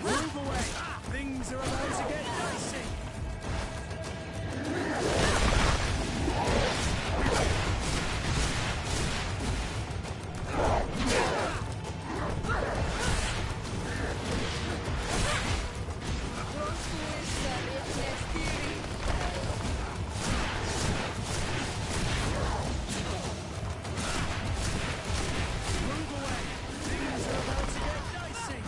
Move away! Things are about to get dicey! Move away! Things are about to get dicey!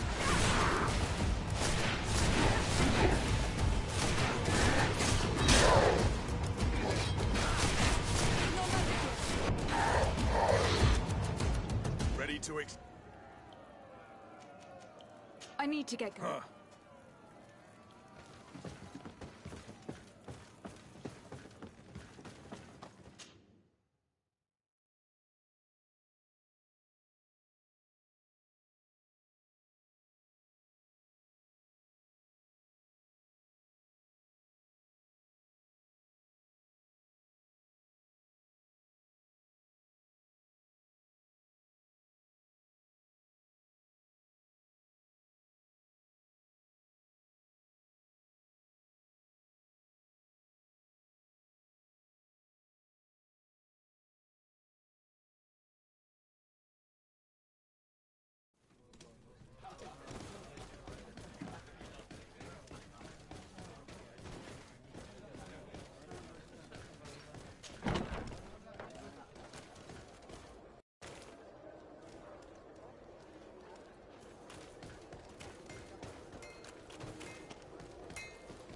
Ready to I need to get going.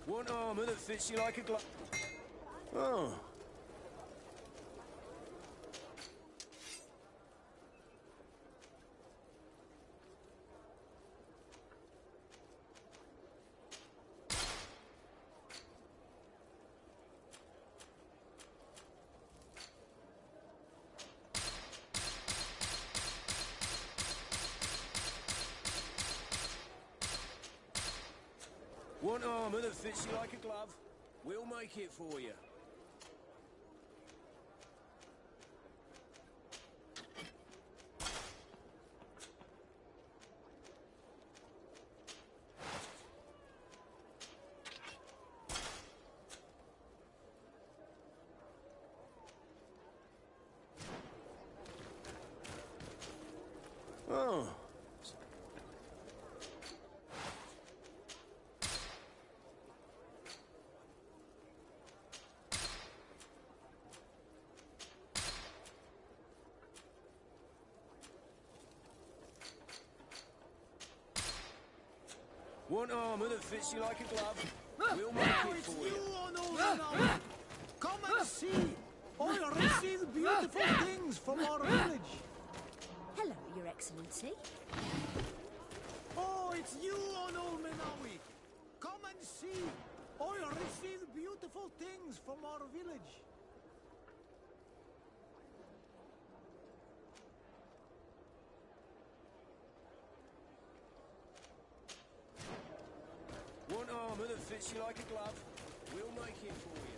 Want armour that fits you like a glove. Oh. Want armour that fits you like a glove? We'll make it for you. Oh. Want armour that fits you like a glove? We'll make it for you. Come and see! I'll receive beautiful things from our village. Hello, Your Excellency. Oh, it's you, Onul Menawi. Come and see! I'll receive beautiful things from our village. Want armour that fits you like a glove? We'll make it for you.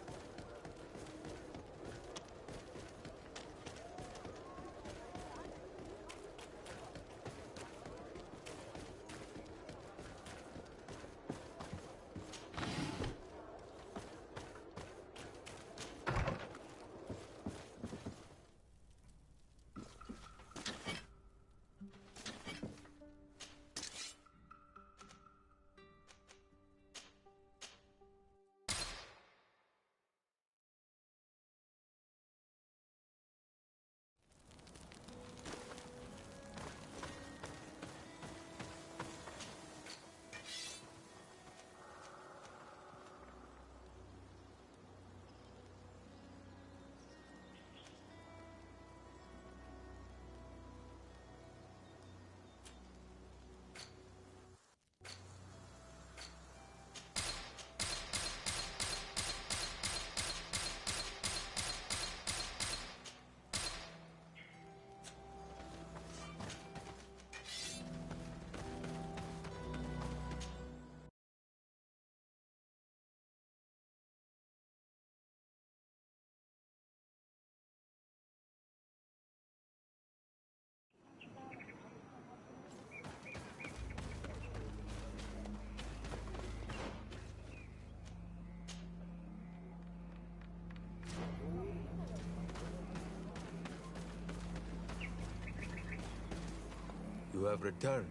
You have returned.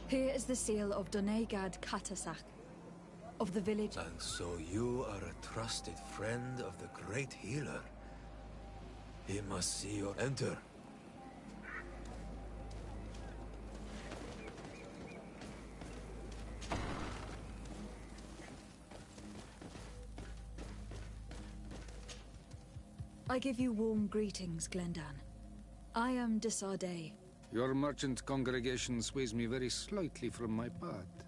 Here is the seal of Donegad Katasak, of the village. And so you are a trusted friend of the great healer. He must see you enter. I give you warm greetings, Glendan. I am Desardet. Your merchant congregation sways me very slightly from my path.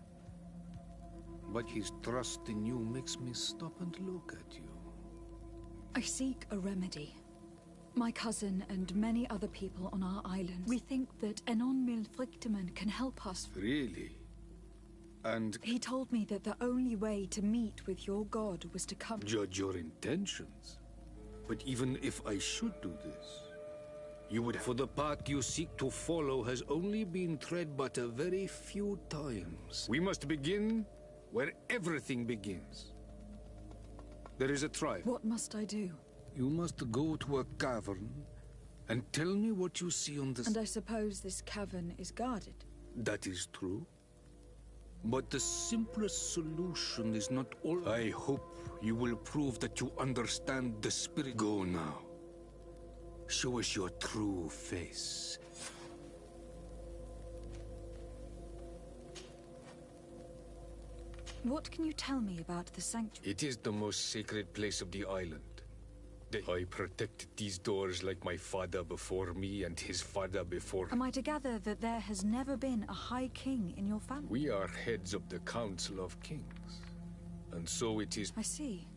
But his trust in you makes me stop and look at you. I seek a remedy. My cousin and many other people on our island, we think that Enon Milfrictiman can help us. Really? And He told me that the only way to meet with your god was to come. judge your intentions. But even if I should do this, you would... For the path you seek to follow has only been tread but a very few times. We must begin where everything begins. There is a trial. What must I do? You must go to a cavern and tell me what you see on the... And I suppose this cavern is guarded. That is true. But the simplest solution is not all... I hope you will prove that you understand the spirit. Go now. Show us your true face. What can you tell me about the sanctuary? It is the most sacred place of the island. I protected these doors like my father before me and his father before... Am I to gather that there has never been a High King in your family? We are heads of the Council of Kings. And so it is... I see.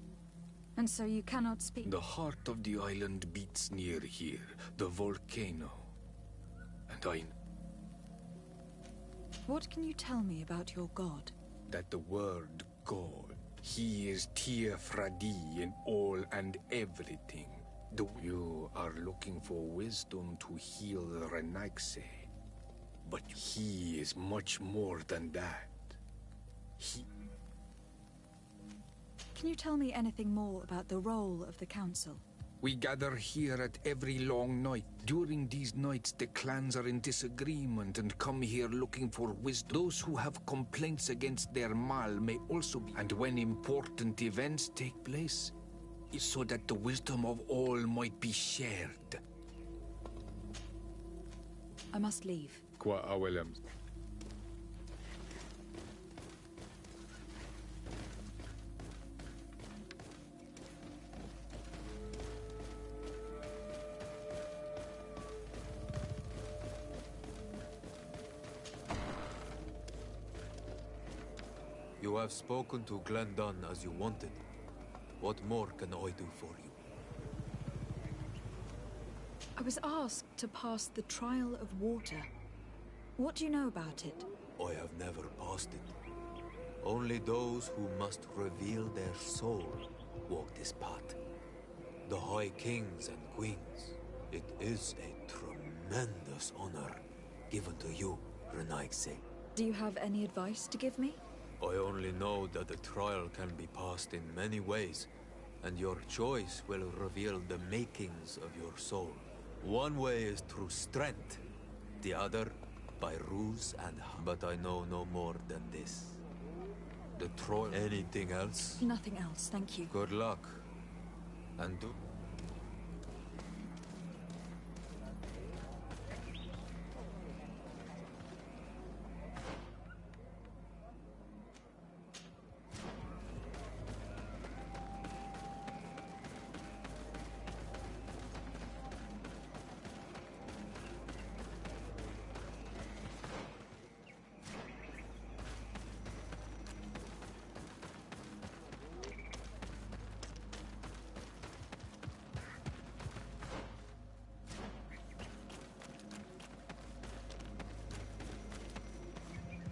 And so you cannot speak? The heart of the island beats near here, the volcano. And I... What can you tell me about your god? That the word God, he is Tir Fradi in all and everything. You are looking for wisdom to heal Renaigse. But he is much more than that. He... Can you tell me anything more about the role of the council? We gather here at every long night. During these nights, the clans are in disagreement and come here looking for wisdom. Those who have complaints against their Mal may also be. And when important events take place, it's so that the wisdom of all might be shared. I must leave. Qua awelem. You have spoken to Glendan as you wanted. What more can I do for you? I was asked to pass the trial of water. What do you know about it? I have never passed it. Only those who must reveal their soul walk this path. The High Kings and Queens. It is a tremendous honor given to you, Renaigse. Do you have any advice to give me? I only know that the trial can be passed in many ways, and your choice will reveal the makings of your soul. One way is through strength, the other by ruse and but I know no more than this. The trial... Anything else? Nothing else, thank you. Good luck. And do...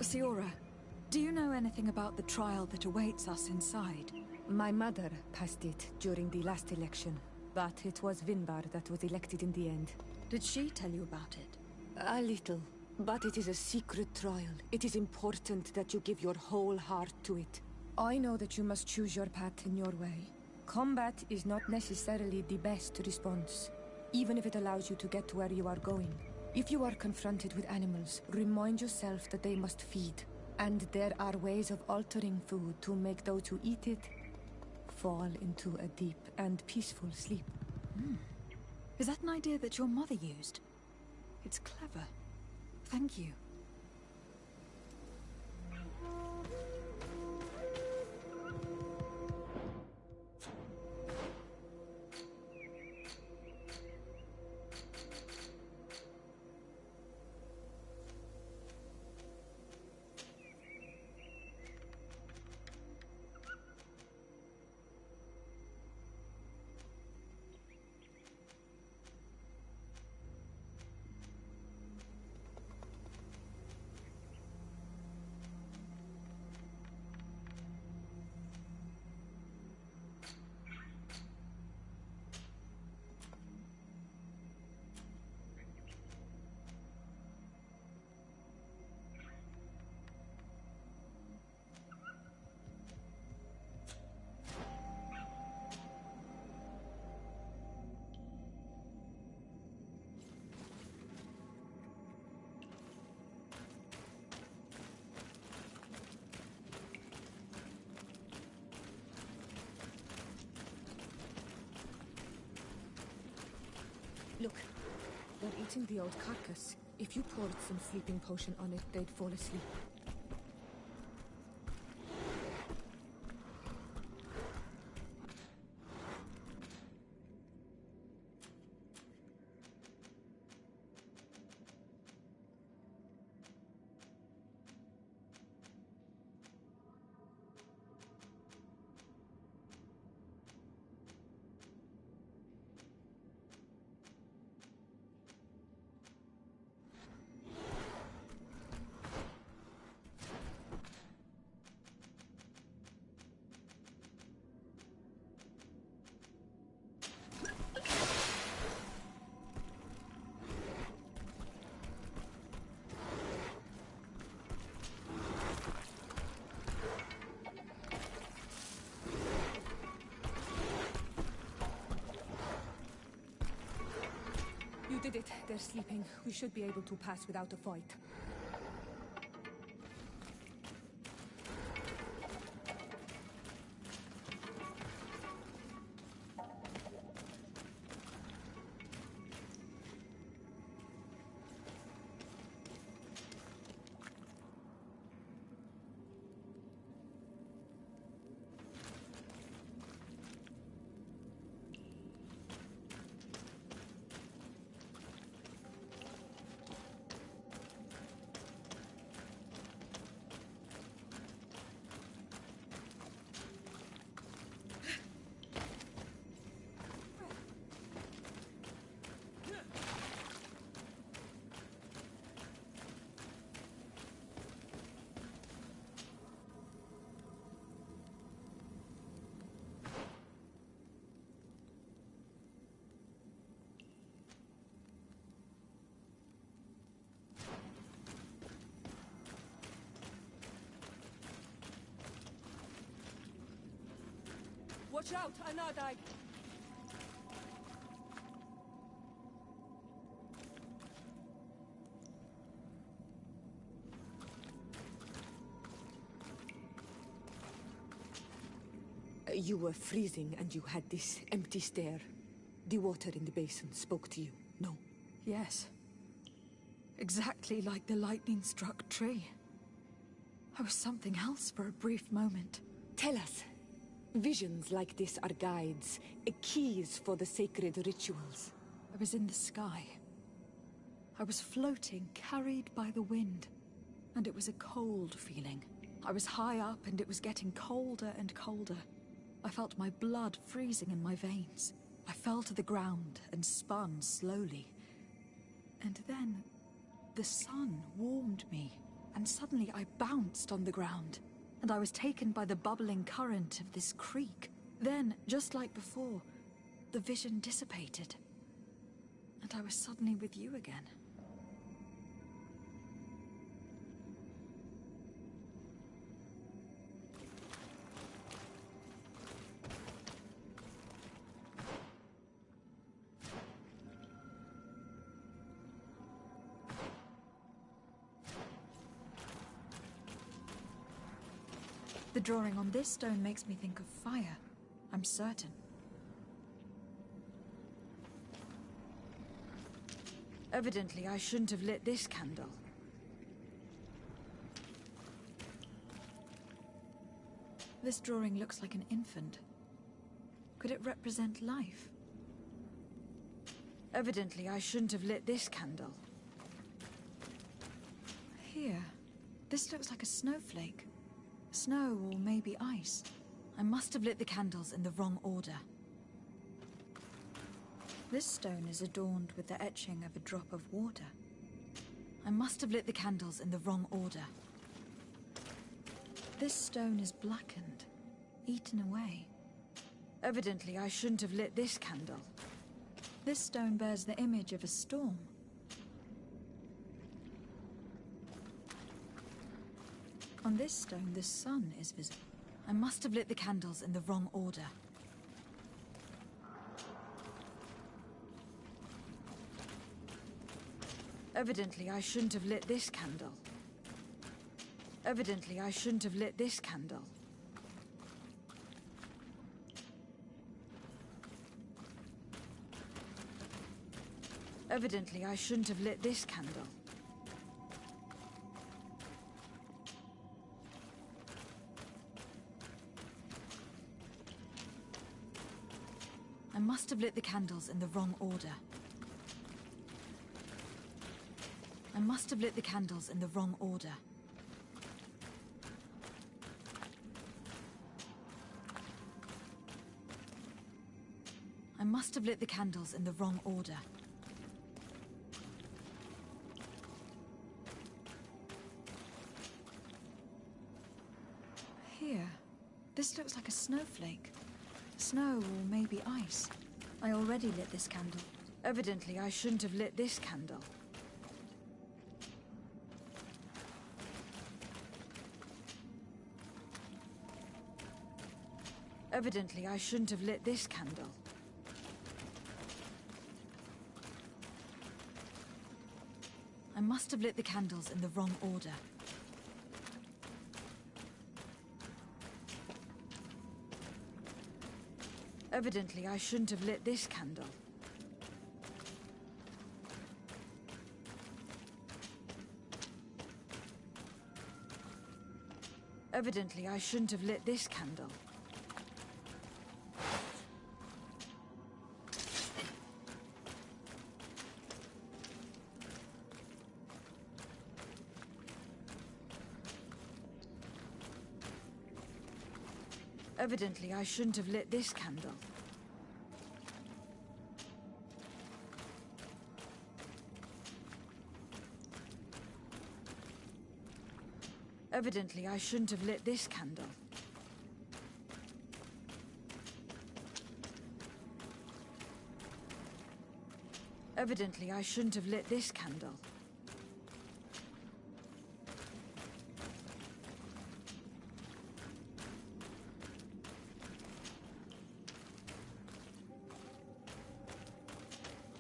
Siora, do you know anything about the trial that awaits us inside? My mother passed it during the last election, but it was Vinbar that was elected in the end. Did she tell you about it? A little, but it is a secret trial. It is important that you give your whole heart to it. I know that you must choose your path in your way. Combat is not necessarily the best response. even if it allows you to get to where you are going. If you are confronted with animals, remind yourself that they must feed. And there are ways of altering food to make those who eat it fall into a deep and peaceful sleep. Is that an idea that your mother used? It's clever. Thank you. Look, they're eating the old carcass. If you poured some sleeping potion on it, they'd fall asleep. You did it. They're sleeping. We should be able to pass without a fight. Watch out, Anadai! You were freezing and you had this empty stare. The water in the basin spoke to you, no? Yes. Exactly like the lightning-struck tree. I was something else for a brief moment. Tell us. Visions like this are guides, keys for the sacred rituals. I was in the sky. I was floating, carried by the wind. And it was a cold feeling. I was high up and it was getting colder and colder. I felt my blood freezing in my veins. I fell to the ground and spun slowly. And then, the sun warmed me, and suddenly I bounced on the ground. And I was taken by the bubbling current of this creek. Then, just like before, the vision dissipated. And I was suddenly with you again. The drawing on this stone makes me think of fire. I'm certain. Evidently, I shouldn't have lit this candle. This drawing looks like an infant. Could it represent life? Evidently, I shouldn't have lit this candle. Here. This looks like a snowflake. Snow or maybe ice. I must have lit the candles in the wrong order. This stone is adorned with the etching of a drop of water. I must have lit the candles in the wrong order. This stone is blackened, eaten away. Evidently, I shouldn't have lit this candle. This stone bears the image of a storm. On this stone, the sun is visible. I must have lit the candles in the wrong order. Evidently, I shouldn't have lit this candle. Evidently, I shouldn't have lit this candle. Evidently, I shouldn't have lit this candle. I must have lit the candles in the wrong order. I must have lit the candles in the wrong order. I must have lit the candles in the wrong order. Here. This looks like a snowflake. Snow or maybe ice. I already lit this candle. Evidently, I shouldn't have lit this candle. Evidently, I shouldn't have lit this candle. I must have lit the candles in the wrong order. Evidently, I shouldn't have lit this candle. Evidently, I shouldn't have lit this candle. Evidently, I shouldn't have lit this candle. Evidently, I shouldn't have lit this candle. Evidently, I shouldn't have lit this candle.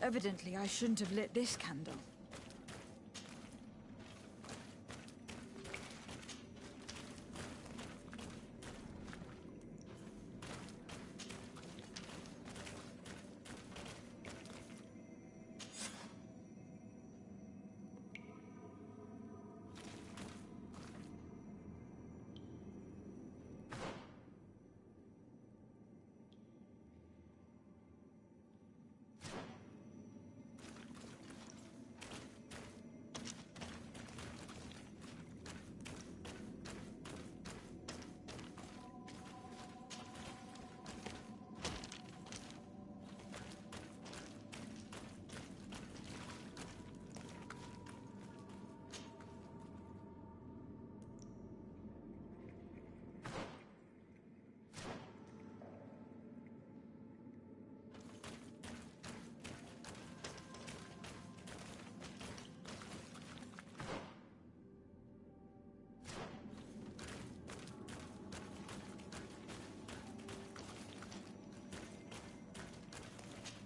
Evidently, I shouldn't have lit this candle.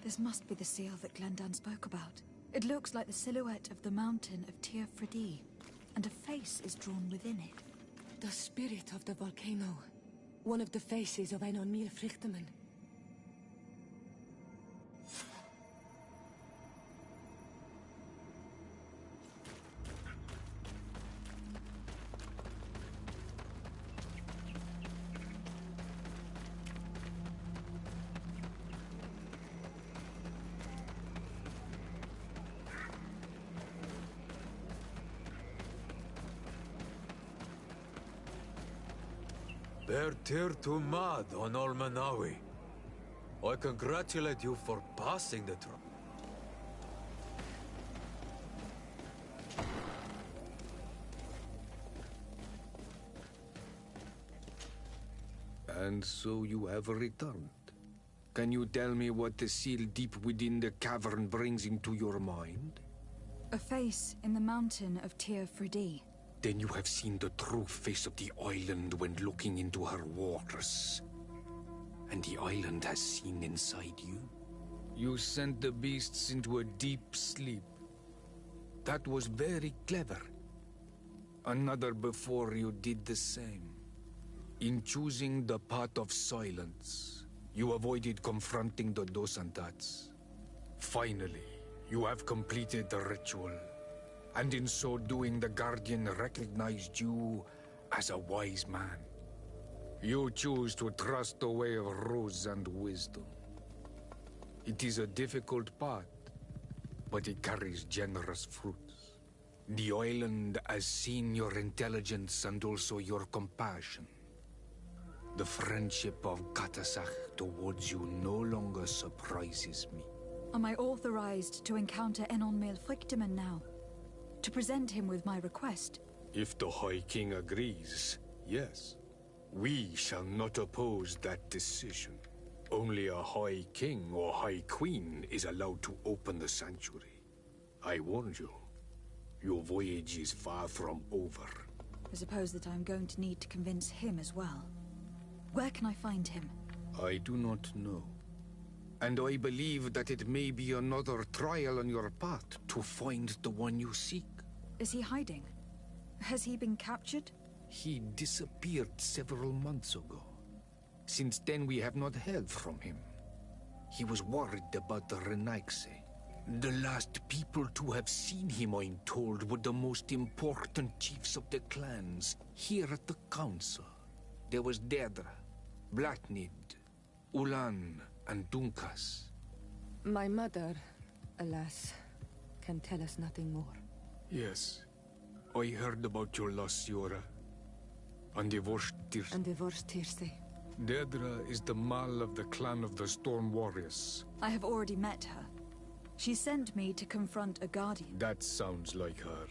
This must be the seal that Glendan spoke about. It looks like the silhouette of the mountain of Tir Freddy, and a face is drawn within it. The spirit of the volcano. One of the faces of Einonmil Frichtemann. Bertir to Mad on Olmanawi. I congratulate you for passing the trial. And so you have returned. Can you tell me what the seal deep within the cavern brings into your mind? A face in the mountain of Tir Fridi. Then you have seen the true face of the island when looking into her waters. And the island has seen inside you. You sent the beasts into a deep sleep. That was very clever. Another before you did the same. In choosing the path of silence, you avoided confronting the Dosantats. Finally, you have completed the ritual. And in so doing, the Guardian recognized you as a wise man. You choose to trust the way of rules and wisdom. It is a difficult path, but it carries generous fruits. The island has seen your intelligence and also your compassion. The friendship of Katasach towards you no longer surprises me. Am I authorized to encounter Einonmil Frichtemann now? To present him with my request? If the High King agrees, yes. We shall not oppose that decision. Only a High King or High Queen is allowed to open the sanctuary. I warned you. Your voyage is far from over. I suppose that I'm going to need to convince him as well. Where can I find him? I do not know. And I believe that it may be another trial on your path to find the one you seek. Is he hiding? Has he been captured? He disappeared several months ago. Since then, we have not heard from him. He was worried about the Renaigse. The last people to have seen him, I'm told, were the most important chiefs of the clans here at the council. There was Deirdre, Blatnid, Ulan, and Dunkas. My mother, alas, can tell us nothing more. Yes. I heard about your loss, Siora. And divorced Tirce. And divorced Tirce. Deirdre is the Mal of the clan of the Storm Warriors. I have already met her. She sent me to confront a guardian. That sounds like her.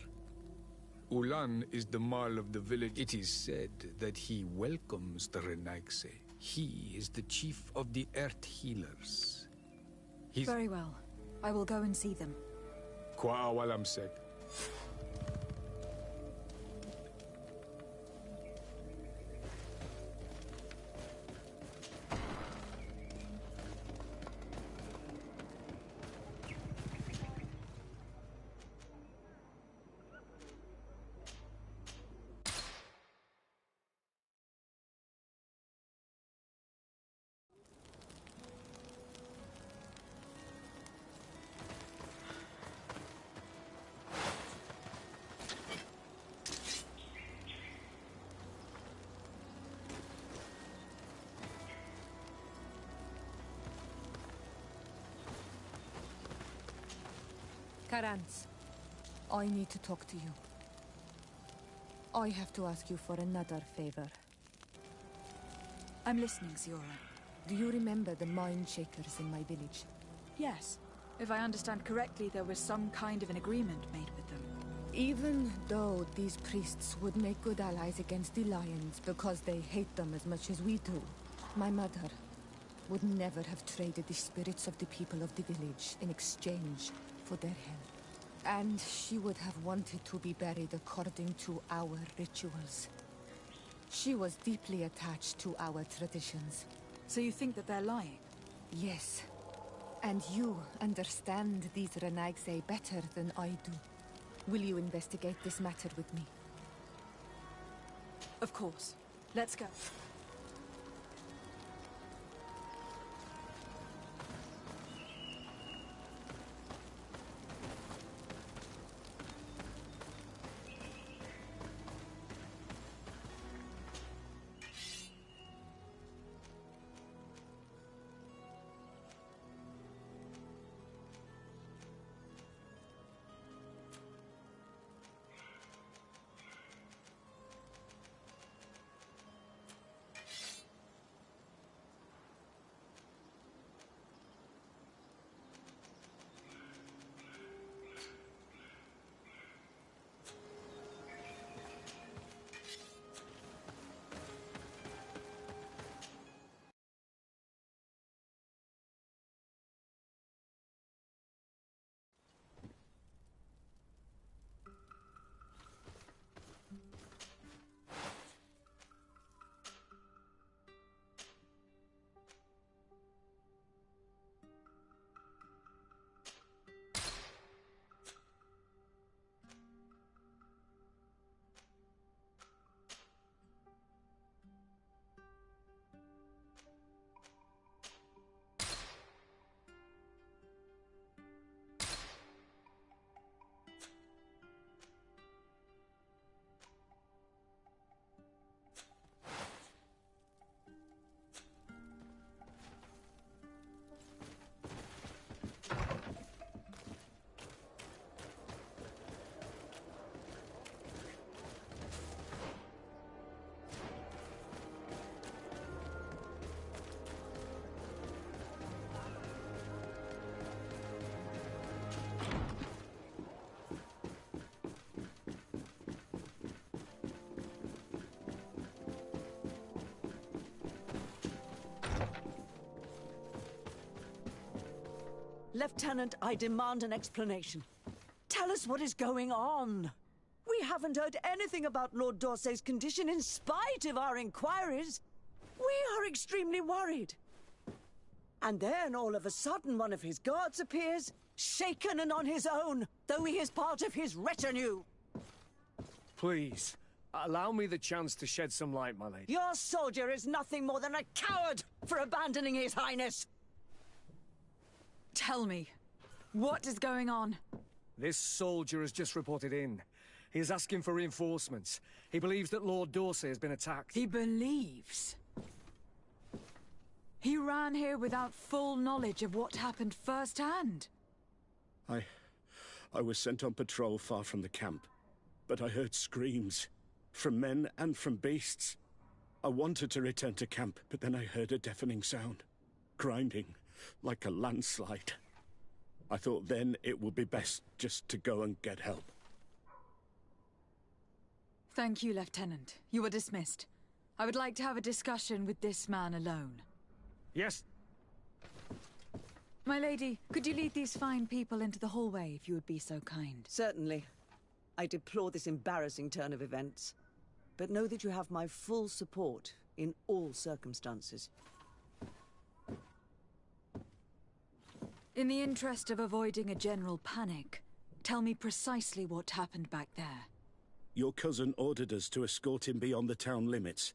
Ulan is the Mal of the village. It is said that he welcomes the Renaigse. He is the chief of the Earth Healers. He's... Very well. I will go and see them. Kwa awalam sek. Karans, I need to talk to you. I have to ask you for another favor. I'm listening, Siora. Do you remember the Mind Shakers in my village? Yes. If I understand correctly, there was some kind of an agreement made with them. Even though these priests would make good allies against the Lions because they hate them as much as we do, my mother would never have traded the spirits of the people of the village in exchange for their help. And she would have wanted to be buried according to our rituals. She was deeply attached to our traditions. So you think that they're lying? Yes. And you understand these Renaigse better than I do. Will you investigate this matter with me? Of course. Let's go. Lieutenant, I demand an explanation. Tell us what is going on. We haven't heard anything about Lord D'Orsay's condition in spite of our inquiries. We are extremely worried. And then, all of a sudden, one of his guards appears, shaken and on his own, though he is part of his retinue. Please, allow me the chance to shed some light, my lady. Your soldier is nothing more than a coward for abandoning his highness. Tell me, what is going on? This soldier has just reported in. He is asking for reinforcements. He believes that Lord D'Orsay has been attacked. He believes? He ran here without full knowledge of what happened firsthand. I was sent on patrol far from the camp, but I heard screams, from men and from beasts. I wanted to return to camp, but then I heard a deafening sound, grinding, like a landslide. I thought then it would be best just to go and get help. Thank you, Lieutenant. You are dismissed. I would like to have a discussion with this man alone. Yes. My lady, could you lead these fine people into the hallway if you would be so kind? Certainly. I deplore this embarrassing turn of events, but know that you have my full support in all circumstances. In the interest of avoiding a general panic, tell me precisely what happened back there. Your cousin ordered us to escort him beyond the town limits.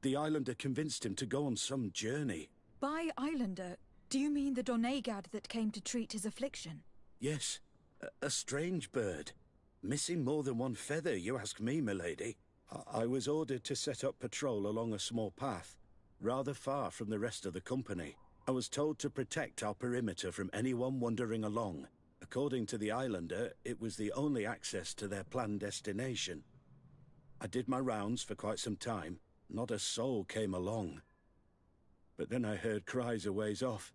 The Islander convinced him to go on some journey. By Islander, do you mean the Doneigad that came to treat his affliction? Yes, a strange bird. Missing more than one feather, you ask me, milady. I was ordered to set up patrol along a small path, rather far from the rest of the company. I was told to protect our perimeter from anyone wandering along. According to the Islander, it was the only access to their planned destination. I did my rounds for quite some time. Not a soul came along. But then I heard cries a ways off,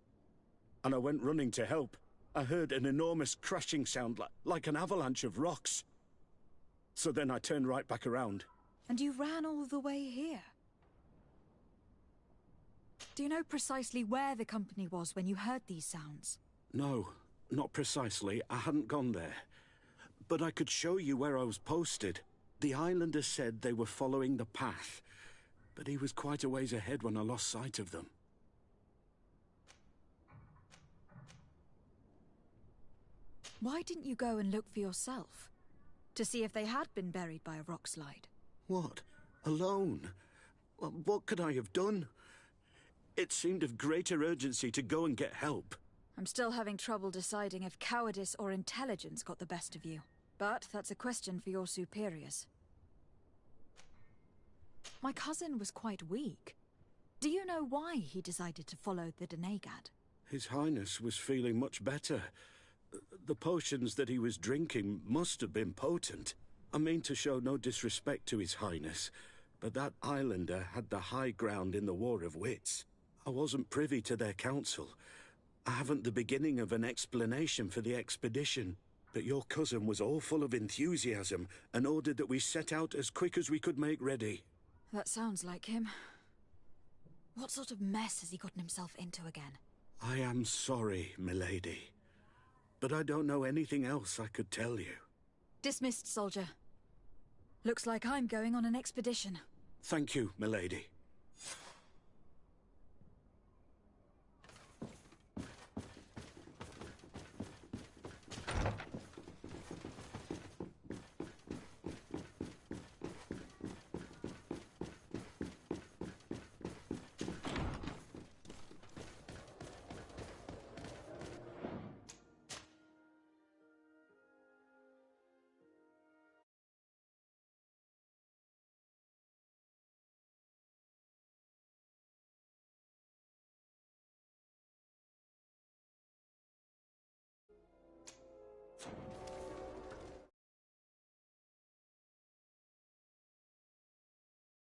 and I went running to help. I heard an enormous crashing sound like an avalanche of rocks. So then I turned right back around. And you ran all the way here? Do you know precisely where the company was when you heard these sounds? No, not precisely. I hadn't gone there. But I could show you where I was posted. The Islander said they were following the path, but he was quite a ways ahead when I lost sight of them. Why didn't you go and look for yourself? To see if they had been buried by a rock slide? What? Alone? What could I have done? It seemed of greater urgency to go and get help. I'm still having trouble deciding if cowardice or intelligence got the best of you. But that's a question for your superiors. My cousin was quite weak. Do you know why he decided to follow the Denegad? His Highness was feeling much better. The potions that he was drinking must have been potent. I mean to show no disrespect to His Highness, but that islander had the high ground in the War of Wits. I wasn't privy to their counsel. I haven't the beginning of an explanation for the expedition, but your cousin was all full of enthusiasm and ordered that we set out as quick as we could make ready. That sounds like him. What sort of mess has he gotten himself into again? I am sorry, milady, but I don't know anything else I could tell you. Dismissed, soldier. Looks like I'm going on an expedition. Thank you, milady.